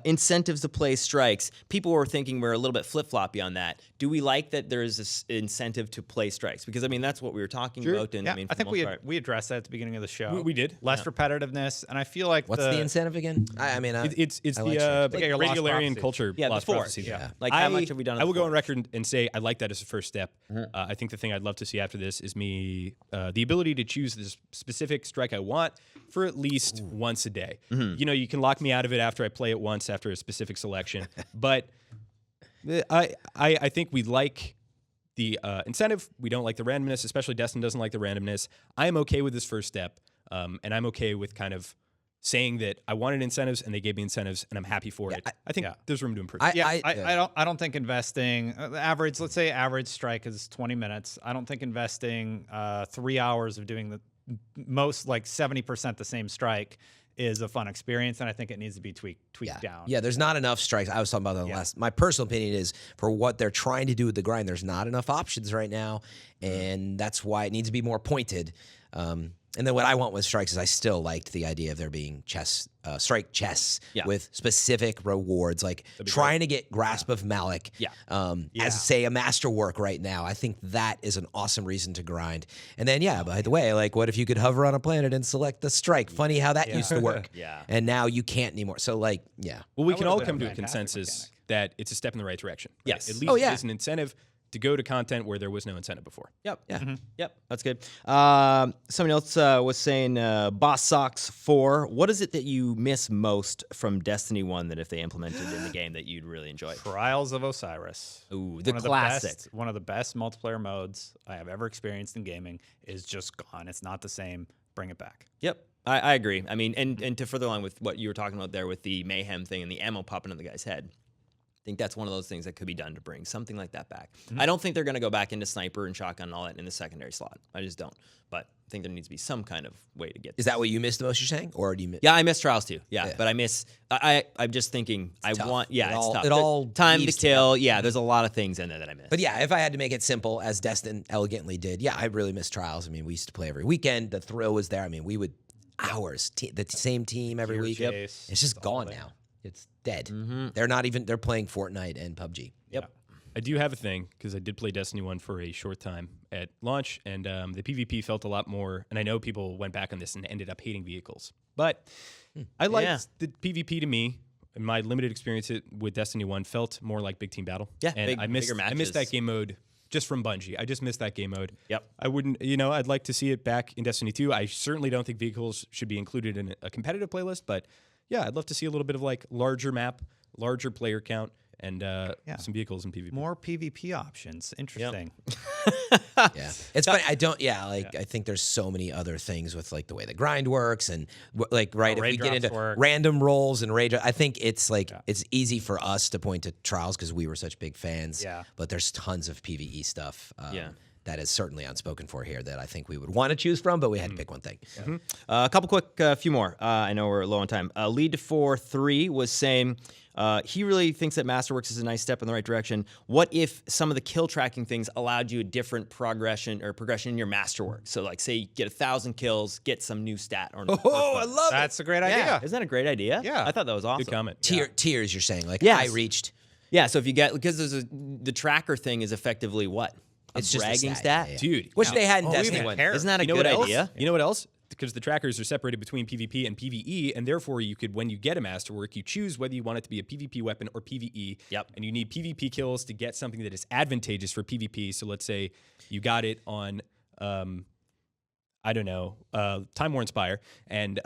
incentives to play strikes. People were thinking we're a little bit flip-floppy on that. Do we like that there is this incentive to play strikes? Because, I mean, that's what we were talking about. And, yeah, I mean, I for think the most part- we addressed that at the beginning of the show. We did. Less repetitiveness, and I feel like What's the incentive again? I mean, It's I the like strikes. Look at your lost Regularian prophecy. culture. Yeah, lost the Force, prophecy. yeah. Like, how much have we done on I will the go on Force? record and say I like that as a first step. I think the thing I'd love to see after this is me the ability to choose this specific strike I want for at least once a day. You know, you can lock me out of it after I play it once after a specific selection, but I think we like the incentive. We don't like the randomness, especially Destin doesn't like the randomness. I am okay with this first step, and I'm okay with kind of saying that I wanted incentives and they gave me incentives and I'm happy for it. I think there's room to improve. I don't think investing average, let's say average strike is 20 minutes. I don't think investing 3 hours of doing the most, like 70% the same strike is a fun experience, and I think it needs to be tweaked down. Yeah, there's not enough strikes. I was talking about that last. My personal opinion is for what they're trying to do with the grind, there's not enough options right now, and that's why it needs to be more pointed. And then what I want with strikes is I still liked the idea of there being strike chests with specific rewards, like trying to get Grasp of Malik as, say, a masterwork right now. I think that is an awesome reason to grind. And then, by the way, like what if you could hover on a planet and select the strike? Funny how that used to work. And now you can't anymore. So, like, Well, we can all come to a consensus that it's a step in the right direction. Right? Yes. At least it is an incentive to go to content where there was no incentive before. Yep. That's good. Somebody else was saying Boss Socks 4. What is it that you miss most from Destiny 1 that if they implemented in the game that you'd really enjoy? Trials of Osiris. Ooh, the classic. One of the best multiplayer modes I have ever experienced in gaming is just gone. It's not the same. Bring it back. Yep. I agree. I mean, and to further along with what you were talking about there with the mayhem thing and the ammo popping in the guy's head, I think that's one of those things that could be done to bring something like that back. I don't think they're going to go back into sniper and shotgun and all that in the secondary slot. I just don't. But I think there needs to be some kind of way to get. Is that what you missed the most? You're saying, or do you miss? Yeah, I miss trials too. Yeah, but I miss. I'm just thinking. It's tough. It's tough. It all time to kill. Yeah, there's a lot of things in there that I miss. But if I had to make it simple, as Destin elegantly did, I really miss trials. I mean, we used to play every weekend. The thrill was there. I mean, we would hours, the same team every week. It's just gone now. It's dead. They're not even. They're playing Fortnite and PUBG. Yep. I do have a thing because I did play Destiny 1 for a short time at launch, and the PvP felt a lot more. And I know people went back on this and ended up hating vehicles, but I liked the PvP to me. And my limited experience with Destiny 1 felt more like big team battle. Yeah, and I missed that game mode just from Bungie. I just missed that game mode. Yep. I wouldn't. I'd like to see it back in Destiny 2. I certainly don't think vehicles should be included in a competitive playlist, but I'd love to see a little bit of like larger map, larger player count, and some vehicles in PvP. More PvP options. Interesting. It's funny. I think there's so many other things with like the way the grind works and if we get into random rolls and raid, I think it's like it's easy for us to point to trials because we were such big fans. Yeah. But there's tons of PvE stuff. That is certainly unspoken for here that I think we would want to choose from, but we had to pick one thing. A couple quick, few more. I know we're low on time. Lead 4-3 was saying he really thinks that Masterworks is a nice step in the right direction. What if some of the kill tracking things allowed you a different progression in your Masterworks? So, like, say you get 1,000 kills, get some new stat. I love it. That's a great idea. Isn't that a great idea? Yeah. I thought that was awesome. Good comment. Tiers, you're saying, like Yes. I reached. Yeah, so if you get, because the tracker thing is effectively what? It's just a bragging stat. stat? Dude. Which they had in we Destiny even 1. care. Isn't that a You know good what else? idea? You know what else? Because the trackers are separated between PvP and PvE, and therefore you could, when you get a masterwork, you choose whether you want it to be a PvP weapon or PvE. Yep. And you need PvP kills to get something that is advantageous for PvP. So let's say you got it on, Time War Inspire, and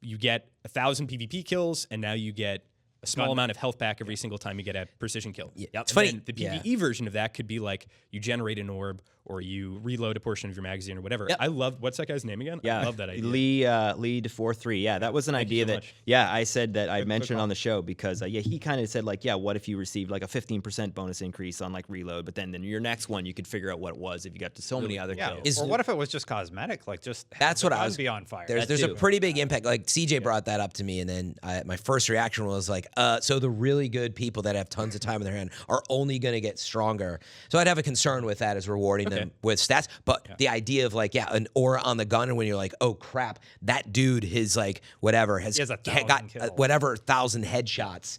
you get 1,000 PvP kills, and now you get a small amount of health back every single time you get a precision kill. It's And funny. then the PvE version of that could be like you generate an orb or you reload a portion of your magazine or whatever. Yep. I love, what's that guy's name again? Yeah, I love that idea. Lead 4-3. Yeah, that was an idea you so that. much. Yeah, I said that I mentioned on the show because he kind of said like, what if you received like a 15% bonus increase on like reload, but then your next one you could figure out what it was if you got to so many other kills. Or what if it was just cosmetic? Like just That's what I was. be on fire. There's a too. pretty big impact. Like CJ brought that up to me, and then my first reaction was like, so the really good people that have tons of time in their hand are only going to get stronger. So I'd have a concern with that as rewarding them with stats. But the idea of like, an aura on the gun, and when you're like, oh crap, that dude, his like whatever has He has 1,000 got kills. whatever 1,000 headshots.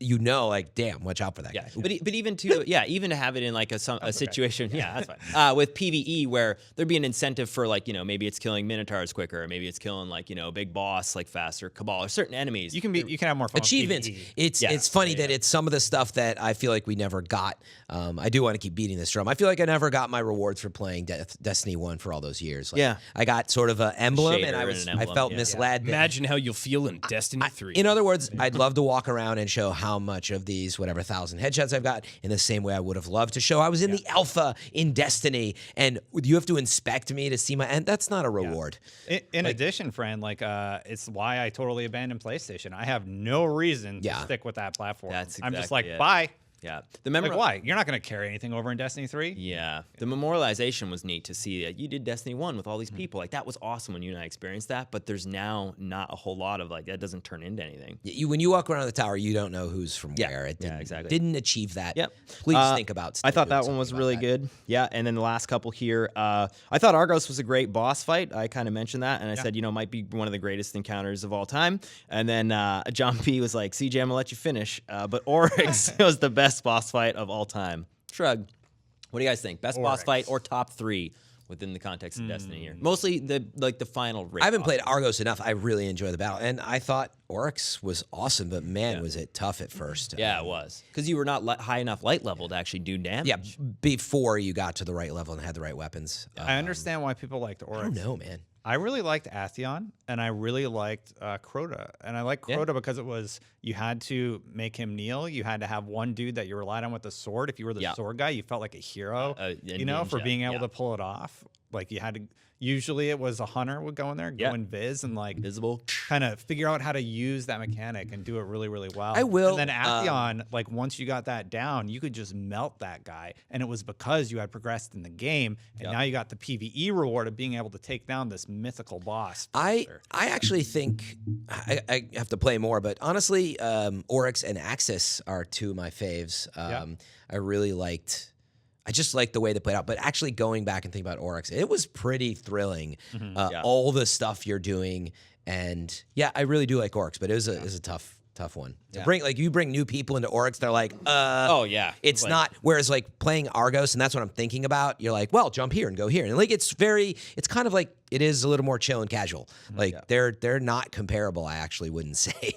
Like, damn, watch out for that guy. But even to have it in like a situation, that's fine. With PvE where there'd be an incentive for like, maybe it's killing Minotaurs quicker, or maybe it's killing like, a big boss like faster, Cabal, or certain enemies. You can have more fun with Achievements. PvE. It's funny that it's some of the stuff that I feel like we never got. I do want to keep beating this drum. I feel like I never got my rewards for playing Destiny 1 for all those years. Like, I got sort of an emblem, and Shader I and an emblem, felt yeah. misled. Imagine how you'll feel in Destiny 3. In other words, I'd love to walk around and show, show how much of these, whatever, 1,000 headshots I've got, in the same way I would have loved to show I was in the alpha in Destiny, and you have to inspect me to see my, and that's not a reward. In addition, friend, like it's why I totally abandoned PlayStation. I have no reason to stick with that platform. I'm just like, bye. Yeah. Like, why? You're not going to carry anything over in Destiny 3? Yeah. The memorialization was neat to see. You did Destiny 1 with all these people. Like, that was awesome when you and I experienced that, but there's now not a whole lot of, like, that doesn't turn into anything. When you walk around the tower, you don't know who's from where. It didn't achieve that. Yep. Please think about I thought that one was really good. Yeah, and then the last couple here, I thought Argos was a great boss fight. I kind of mentioned that, and I said, might be one of the greatest encounters of all time. And then John P. was like, CJ, I'm going to let you finish. But Oryx was the best boss fight of all time. Shrug. What do you guys think? Best boss fight or top 3 within the context of Destiny here? Mostly the final raid. I haven't played Argos enough. I really enjoy the battle, and I thought Oryx was awesome, but man, was it tough at first. Yeah, it was. Because you were not high enough light level to actually do damage. Yeah, before you got to the right level and had the right weapons. I understand why people liked Oryx. I don't know, man. I really liked Atheon, and I really liked Crota. And I liked Crota because it was, you had to make him kneel. You had to have one dude that you relied on with the sword. If you were the sword guy, you felt like a hero, for being able to pull it off. Like, you had to, usually it was a hunter would go in there, go invis, and like visible, kind of figure out how to use that mechanic and do it really, really well. I will. And then Atheon, like, once you got that down, you could just melt that guy. And it was because you had progressed in the game, and now you got the PvE reward of being able to take down this mythical boss. I actually think I have to play more, but honestly, Oryx and Axis are 2 of my faves. I really liked. I just like the way they played out, but actually going back and thinking about Oryx, it was pretty thrilling. All the stuff you're doing, and I really do like Oryx, but it was a tough one. To bring new people into Oryx, they're like, it's like, not. Whereas like playing Argos, and that's what I'm thinking about. You're like, well, jump here and go here, and like it's kind of like it is a little more chill and casual. Like they're not comparable. I actually wouldn't say.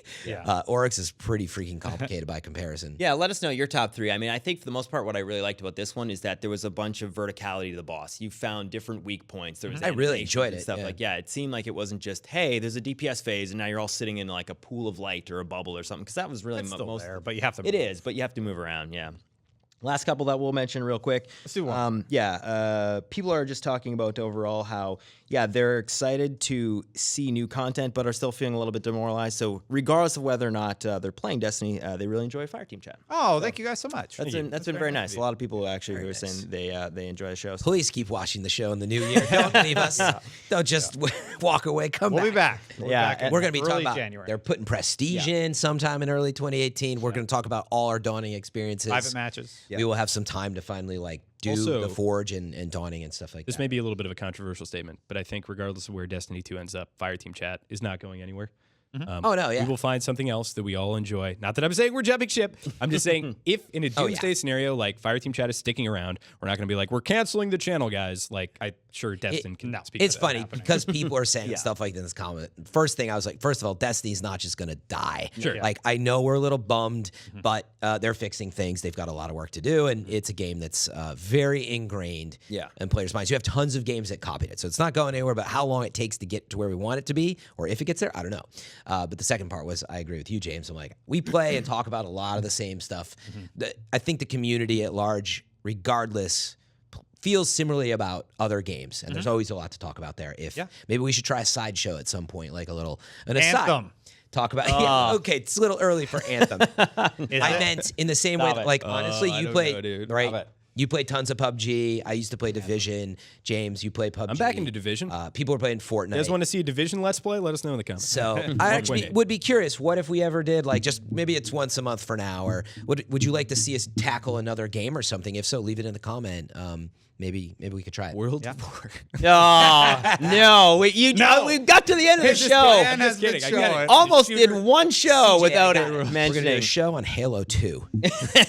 Oryx is pretty freaking complicated by comparison. Yeah, let us know your top 3. I mean, I think for the most part, what I really liked about this one is that there was a bunch of verticality to the boss. You found different weak points. There was I really enjoyed and it. Stuff it seemed like it wasn't just, hey, there's a DPS phase, and now you're all sitting in like a pool of light or a bubble or something. Because that was really most there, but you have to. It is, but you have to move around. Yeah. Last couple that we'll mention real quick. Let's do one. People are just talking about overall how, they're excited to see new content, but are still feeling a little bit demoralized. So regardless of whether or not they're playing Destiny, they really enjoy Fireteam chat. Oh, thank you guys so much. That's been very nice. A lot of people actually who are saying they enjoy the show. Please keep watching the show in the new year. Don't leave us. Don't just walk away. We'll be back. We're going to be talking about January. They're putting Prestige in sometime in early 2018. We're going to talk about all our Dawning experiences. Private matches. We will have some time to finally do Also, the Forge and Dawning and stuff like This that. may be a little bit of a controversial statement, but I think regardless of where Destiny 2 ends up, Fireteam chat is not going anywhere. We will find something else that we all enjoy. Not that I'm saying we're jumping ship. I'm just saying if in a doomsday scenario, like Fireteam chat is sticking around, we're not going to be like, we're canceling the channel, guys. Like, I'm sure Destin can speak It's to that funny happening. because people are saying stuff like this comment. First thing I was like, first of all, Destiny's not just going to die. Sure. Like, I know we're a little bummed, but they're fixing things. They've got a lot of work to do, and it's a game that's very ingrained in players' minds. You have tons of games that copied it, so it's not going anywhere, but how long it takes to get to where we want it to be, or if it gets there, I don't know. But the second part was, I agree with you, James. I'm like, we play and talk about a lot of the same stuff. I think the community at large, regardless, feels similarly about other games, and there's always a lot to talk about there. Maybe we should try a sideshow at some point, like an aside. Anthem. Talk about okay, it's a little early for Anthem. I meant in the same way that, like, honestly, you play right. You play tons of PUBG. I used to play Division. James, you play PUBG. I'm back into Division. People are playing Fortnite. You guys want to see a Division Let's Play? Let us know in the comments. So I actually would be curious. What if we ever did, like, just maybe it's once a month for now, or would you like to see us tackle another game or something? If so, leave it in the comment. Maybe we could try it. World War. No, we got to the end of the show. Just kidding. I get it. Almost did one show without it We're going to do mentioning. a show on Halo 2.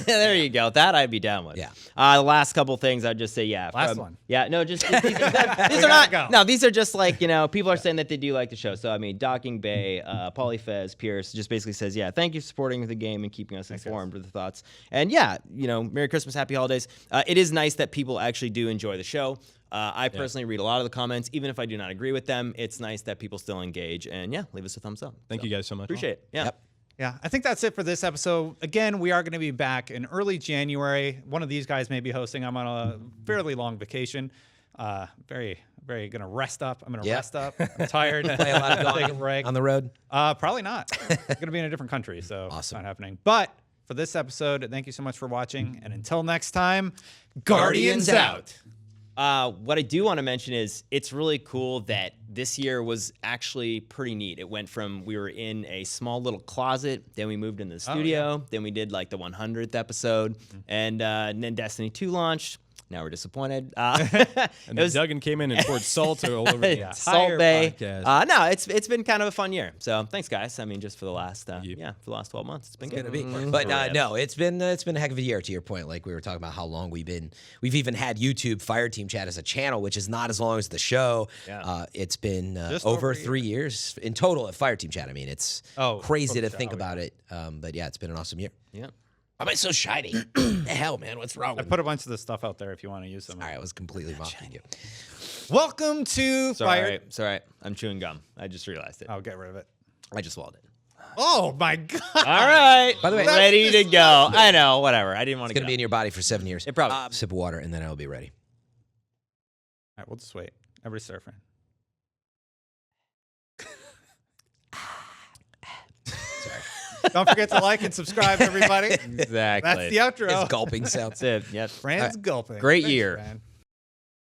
There you go. That I'd be down with. Yeah. The last couple things I'd just say, Last one. Yeah, no, just these are not. No, these are just like, people are saying that they do like the show. So I mean, Docking Bay, Polyfez, Pierce just basically says, thank you for supporting the game and keeping us informed with the thoughts. And Merry Christmas, Happy Holidays. It is nice that people actually do enjoy the show. I personally read a lot of the comments, even if I do not agree with them. It's nice that people still engage, and leave us a thumbs up. Thank you guys so much. Appreciate it. Yeah. Yep. Yeah, I think that's it for this episode. Again, we are going to be back in early January. One of these guys may be hosting. I'm on a fairly long vacation. Very going to rest up. I'm going to rest up. I'm tired. Play a lot of Take a break. on the road. Probably not. Going to be in a different country, so Awesome. it's not happening. But for this episode, thank you so much for watching. And until next time, Guardians out. What I do want to mention is it's really cool that this year was actually pretty neat. It went from we were in a small little closet, then we moved into the studio, then we did like the 100th episode, and then Destiny 2 launched. Now we're disappointed. And then Duggan came in and poured salt all over the entire Salt Bay. podcast. No, it's been kind of a fun year. So thanks, guys. I mean, just for the last for the last 12 months, it's been good. But no, it's been a heck of a year. To your point, like we were talking about how long we've even had YouTube Fireteam Chat as a channel, which is not as long as the show. Yeah. It's been Just over over 3 years in total at Fireteam Chat. I mean, it's crazy to think about it. But yeah, it's been an awesome year. Yeah. Why am I so shiny? The hell, man? What's wrong I with me? put a bunch of this stuff out there if you want to use them. All right, I was completely mocking you. Welcome to Fire. Sorry. I'm chewing gum. I just realized it. I'll get rid of it. I just swallowed it. Oh my God. All right. By the way, ready to go. I know. Whatever. I didn't want It's to going to be in your body for 7 years. It probably. Sip of water, and then I'll be ready. All right, we'll just wait. Everybody's surfing. Don't forget to like and subscribe, everybody. Exactly. That's the outro. His gulping sounds. That's it. Yep. Fran's gulping. Great Thanks, year. Fran.